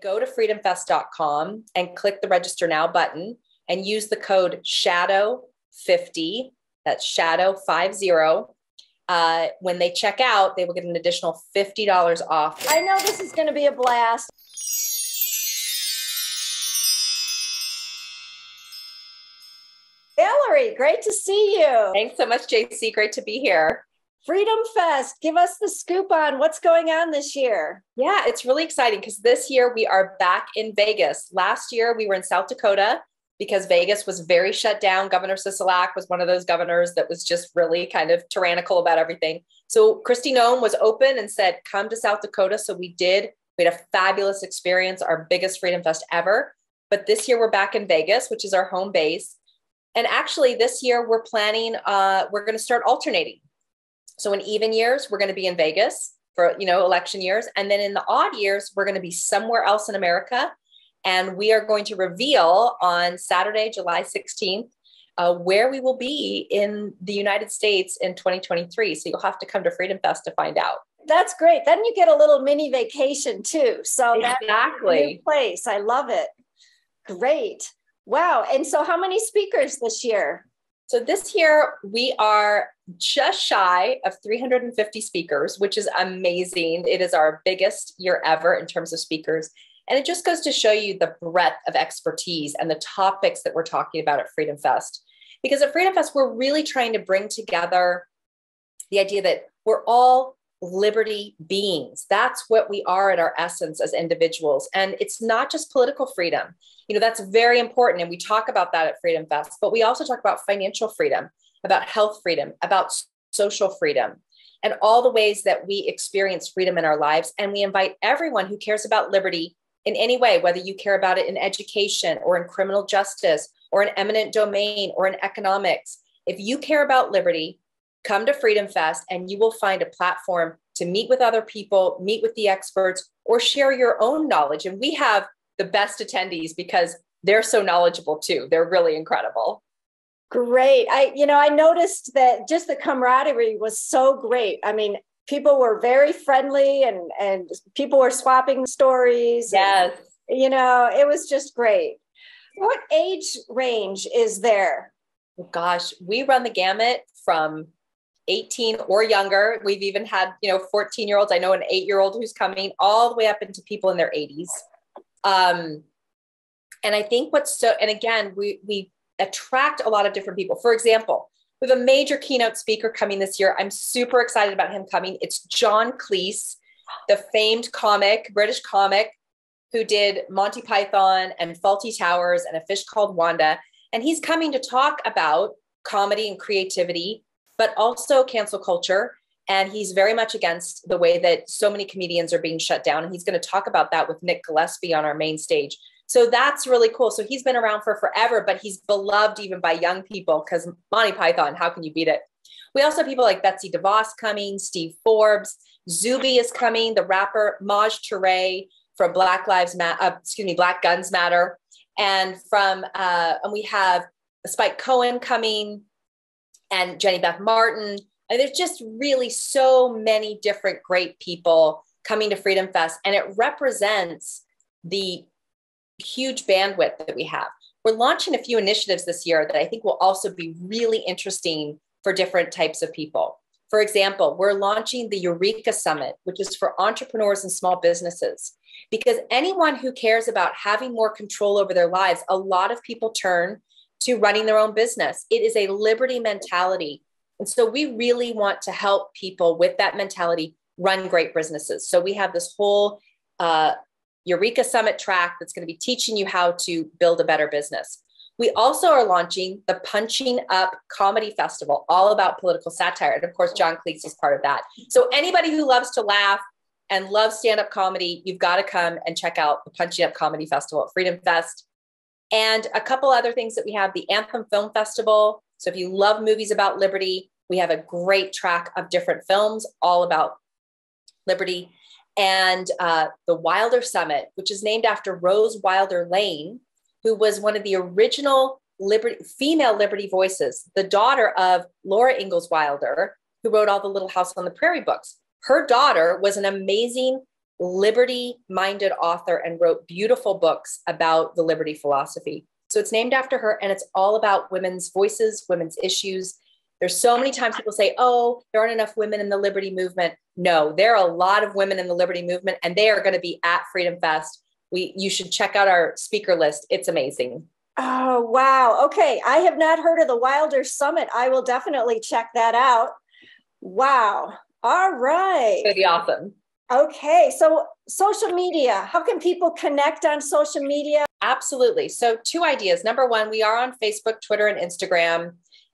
go to freedomfest.com and click the register now button and use the code SHADOW50, that's SHADOW50. When they check out, they will get an additional $50 off. I know this is going to be a blast. Valerie, great to see you. Thanks so much, JC. Great to be here. Freedom Fest, give us the scoop on what's going on this year. Yeah, it's really exciting because this year we are back in Vegas. Last year we were in South Dakota because Vegas was very shut down. Governor Sisolak was one of those governors that was just really kind of tyrannical about everything. So Kristi Noem was open and said, come to South Dakota. So we did. We had a fabulous experience, our biggest Freedom Fest ever. But this year we're back in Vegas, which is our home base. And actually this year we're planning, we're going to start alternating. So in even years, we're going to be in Vegas for, election years. And then in the odd years, we're going to be somewhere else in America. And we are going to reveal on Saturday, July 16th, where we will be in the United States in 2023. So you'll have to come to Freedom Fest to find out. That's great. Then you get a little mini vacation too. So exactly. That's a new place. I love it. Great. Wow. And so how many speakers this year? So this year we are just shy of 350 speakers, which is amazing. It is our biggest year ever in terms of speakers. And it just goes to show you the breadth of expertise and the topics that we're talking about at Freedom Fest. Because at Freedom Fest, we're really trying to bring together the idea that we're all liberty beings. That's what we are at our essence as individuals. And it's not just political freedom. That's very important. And we talk about that at Freedom Fest, but we also talk about financial freedom, about health freedom, about social freedom, and all the ways that we experience freedom in our lives. And we invite everyone who cares about liberty in any way, whether you care about it in education or in criminal justice or in eminent domain or in economics. If you care about liberty, come to Freedom Fest and you will find a platform to meet with other people, meet with the experts, or share your own knowledge. And we have the best attendees because they're so knowledgeable too. They're really incredible. Great. I noticed that just the camaraderie was so great. I mean, people were very friendly and people were swapping stories. Yes. And, it was just great. What age range is there? Gosh, we run the gamut from 18 or younger. We've even had, 14-year-olds. I know an 8-year-old who's coming all the way up into people in their 80s. And I think and again, we attract a lot of different people. For example, we have a major keynote speaker coming this year. I'm super excited about him coming. It's John Cleese, the famed British comic who did Monty Python and Fawlty Towers and A Fish Called Wanda. And he's coming to talk about comedy and creativity, but also cancel culture. And he's very much against the way that so many comedians are being shut down. And he's going to talk about that with Nick Gillespie on our main stage. So that's really cool. So he's been around for forever, but he's beloved even by young people because Monty Python, how can you beat it? We also have people like Betsy DeVos coming, Steve Forbes, Zuby is coming, the rapper Maj Touré from Black Guns Matter. And we have Spike Cohen coming and Jenny Beth Martin. And there's just really so many different great people coming to Freedom Fest. And it represents the huge bandwidth that we have. We're launching a few initiatives this year that I think will also be really interesting for different types of people. For example, we're launching the Eureka Summit, which is for entrepreneurs and small businesses. Because anyone who cares about having more control over their lives, a lot of people turn to running their own business. It is a liberty mentality. And so we really want to help people with that mentality run great businesses. So we have this whole Eureka Summit track that's going to be teaching you how to build a better business. We also are launching the Punching Up Comedy Festival, all about political satire. And of course, John Cleese is part of that. So anybody who loves to laugh and loves stand-up comedy, you've got to come and check out the Punching Up Comedy Festival at Freedom Fest. And a couple other things that we have, the Anthem Film Festival. So if you love movies about liberty, we have a great track of different films all about liberty. And the Wilder Summit, which is named after Rose Wilder Lane, who was one of the original female liberty voices, the daughter of Laura Ingalls Wilder, who wrote all the Little House on the Prairie books. Her daughter was an amazing liberty-minded author and wrote beautiful books about the liberty philosophy. So it's named after her, and it's all about women's voices, women's issues. There's so many times people say, oh, there aren't enough women in the liberty movement. No, there are a lot of women in the liberty movement, and they are going to be at Freedom Fest. You should check out our speaker list. It's amazing. Oh, wow. Okay. I have not heard of the Wilder Summit. I will definitely check that out. Wow. All right. It'll be awesome. Okay. So social media, how can people connect on social media? Absolutely. So 2 ideas. Number 1, we are on Facebook, Twitter, and Instagram.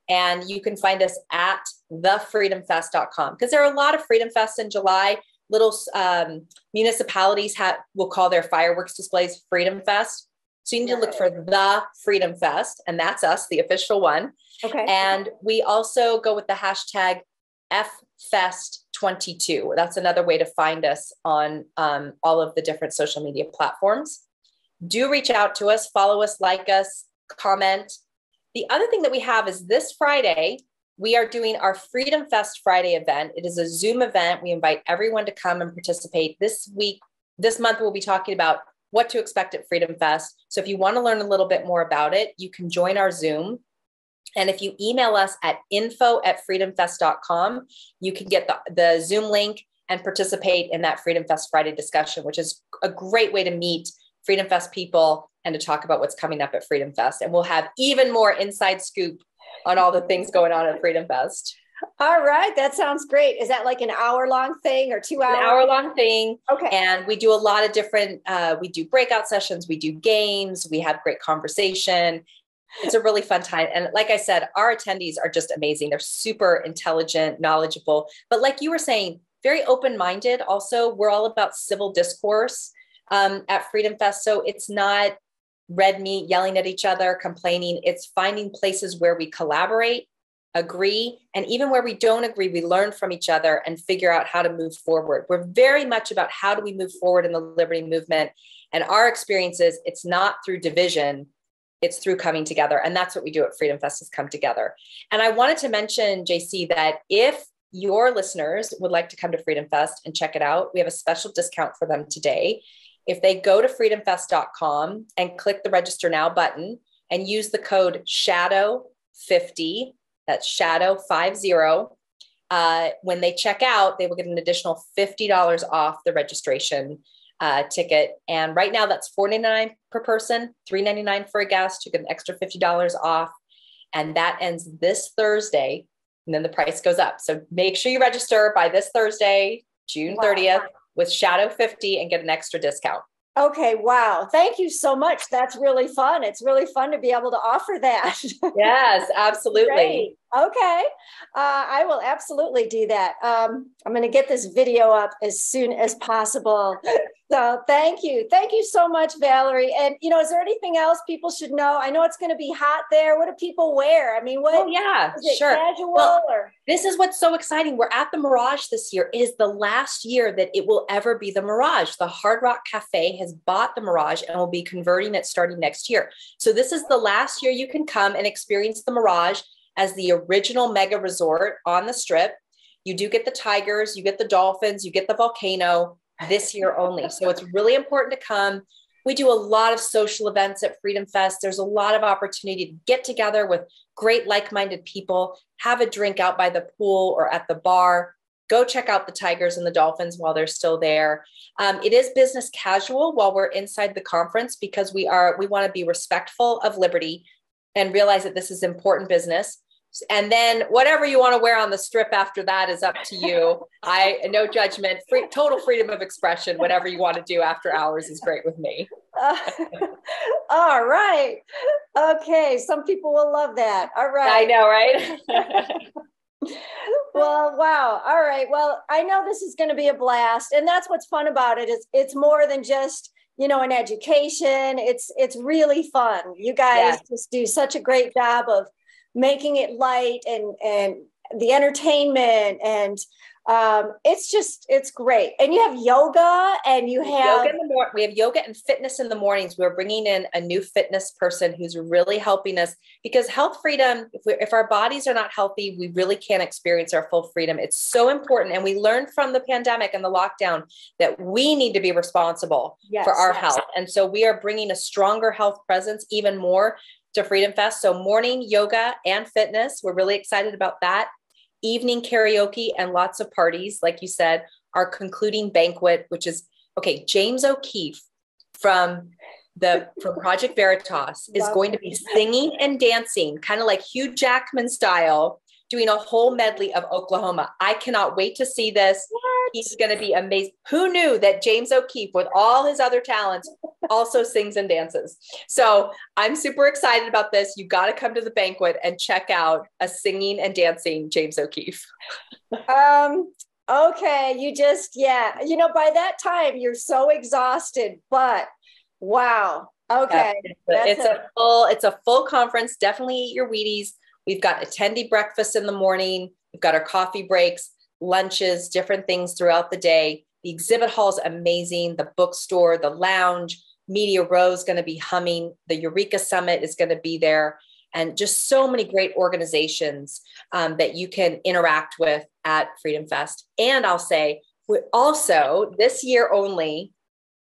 And you can find us at thefreedomfest.com, because there are a lot of Freedom Fests in July. Little municipalities will call their fireworks displays Freedom Fest. So you need to look for the Freedom Fest, and that's us, the official one. Okay. And we also go with the hashtag FFest22. That's another way to find us on all of the different social media platforms. Do reach out to us, follow us, like us, comment. The other thing that we have is this Friday, we are doing our Freedom Fest Friday event. It is a Zoom event. We invite everyone to come and participate. This month, we'll be talking about what to expect at Freedom Fest. So if you want to learn a little bit more about it, you can join our Zoom. And if you email us at info@freedomfest.com, you can get the Zoom link and participate in that Freedom Fest Friday discussion, which is a great way to meet Freedom Fest people and to talk about what's coming up at Freedom Fest. And we'll have even more inside scoop on all the things going on at Freedom Fest. All right. That sounds great. Is that like an hour-long thing or 2 hours? An hour-long thing. Okay. And we do a lot of different, we do breakout sessions, we do games, we have great conversation. It's a really fun time. And like I said, our attendees are just amazing. They're super intelligent, knowledgeable, but like you were saying, very open-minded. Also, we're all about civil discourse at Freedom Fest. So it's not red meat, yelling at each other, complaining. It's finding places where we collaborate, agree, and even where we don't agree, we learn from each other and figure out how to move forward. We're very much about how do we move forward in the liberty movement. And our experience is it's not through division, it's through coming together. And that's what we do at Freedom Fest, is come together. And I wanted to mention, JC, that if your listeners would like to come to Freedom Fest and check it out, we have a special discount for them today. If they go to freedomfest.com and click the register now button and use the code SHADOW50, that's SHADOW50, when they check out, they will get an additional $50 off the registration ticket. And right now that's $4.99 per person, $3.99 for a guest. You get an extra $50 off. And that ends this Thursday. And then the price goes up. So make sure you register by this Thursday, June 30th. With Shadow 50 and get an extra discount. Okay. Wow. Thank you so much. That's really fun. It's really fun to be able to offer that. Yes, absolutely. Great. Okay. I will absolutely do that. I'm going to get this video up as soon as possible. So thank you. Thank you so much, Valerie. And, is there anything else people should know? I know it's going to be hot there. What do people wear? I mean, Oh, yeah, is it sure. Casual or? This is what's so exciting. We're at the Mirage this year. It is the last year that it will ever be the Mirage. The Hard Rock Cafe has bought the Mirage and will be converting it starting next year. So this is the last year you can come and experience the Mirage as the original mega resort on the Strip. You do get the tigers, you get the dolphins, you get the volcano this year only. So it's really important to come. We do a lot of social events at Freedom Fest. There's a lot of opportunity to get together with great like-minded people, have a drink out by the pool or at the bar, go check out the tigers and the dolphins while they're still there. It is business casual while we're inside the conference, because we want to be respectful of liberty and realize that this is important business. And then whatever you want to wear on the Strip after that is up to you. No judgment, total freedom of expression. Whatever you want to do after hours is great with me. All right. Okay. Some people will love that. All right. I know, right? Well, wow. All right. Well, I know this is going to be a blast. And that's what's fun about it, is it's more than just, an education. It's really fun. You guys just do such a great job of making it light and the entertainment and It's great. And you have yoga and you have yoga in the we have yoga and fitness in the mornings. We're bringing in a new fitness person who's really helping us, because health freedom, if our bodies are not healthy, we really can't experience our full freedom. It's so important. And we learned from the pandemic and the lockdown that we need to be responsible for our health. And so we are bringing a stronger health presence even more to Freedom Fest. So morning yoga and fitness. We're really excited about that. Evening karaoke and lots of parties, like you said. Our concluding banquet, which is, okay, James O'Keefe from Project Veritas is going to be singing and dancing, kind of like Hugh Jackman style, doing a whole medley of Oklahoma. I cannot wait to see this. What? He's going to be amazing. Who knew that James O'Keefe, with all his other talents, also sings and dances? So I'm super excited about this. You got to come to the banquet and check out a singing and dancing James O'Keefe. Okay. By that time you're so exhausted, but wow. Okay. It's a full conference. Definitely eat your Wheaties. We've got attendee breakfast in the morning. We've got our coffee breaks, lunches, different things throughout the day. The exhibit hall is amazing. The bookstore, the lounge, Media Row is going to be humming. The Eureka Summit is going to be there. And just so many great organizations that you can interact with at Freedom Fest. And I'll say, we also, this year only,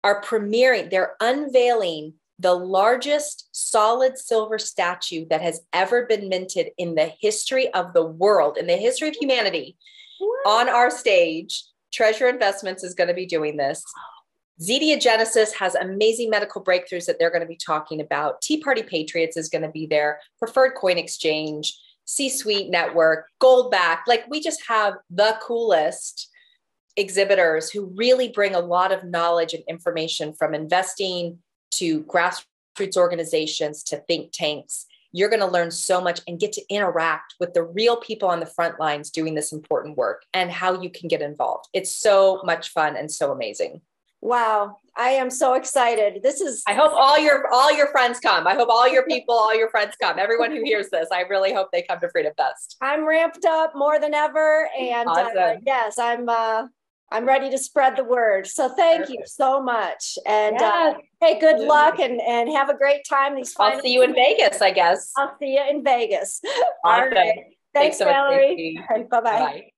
are premiering, they're unveiling the largest solid silver statue that has ever been minted in the history of the world, in the history of humanity. What? On our stage. Treasure Investments is going to be doing this. Zetia Genesis has amazing medical breakthroughs that they're going to be talking about. Tea Party Patriots is going to be there. Preferred Coin Exchange, C-Suite Network, Goldback. Like, we just have the coolest exhibitors who really bring a lot of knowledge and information, from investing to grassroots organizations to think tanks. You're going to learn so much and get to interact with the real people on the front lines doing this important work, and how you can get involved. It's so much fun and so amazing. Wow. I am so excited. I hope all your friends come. I hope all your people, all your friends come. Everyone who hears this, I really hope they come to Freedom Fest. I'm ramped up more than ever. And awesome. Yes, I'm ready to spread the word. So thank you so much. And hey, good luck and have a great time. I'll see you in Vegas, I guess. I'll see you in Vegas. Awesome. All right. Thanks, so much, Valerie. Bye-bye. Bye.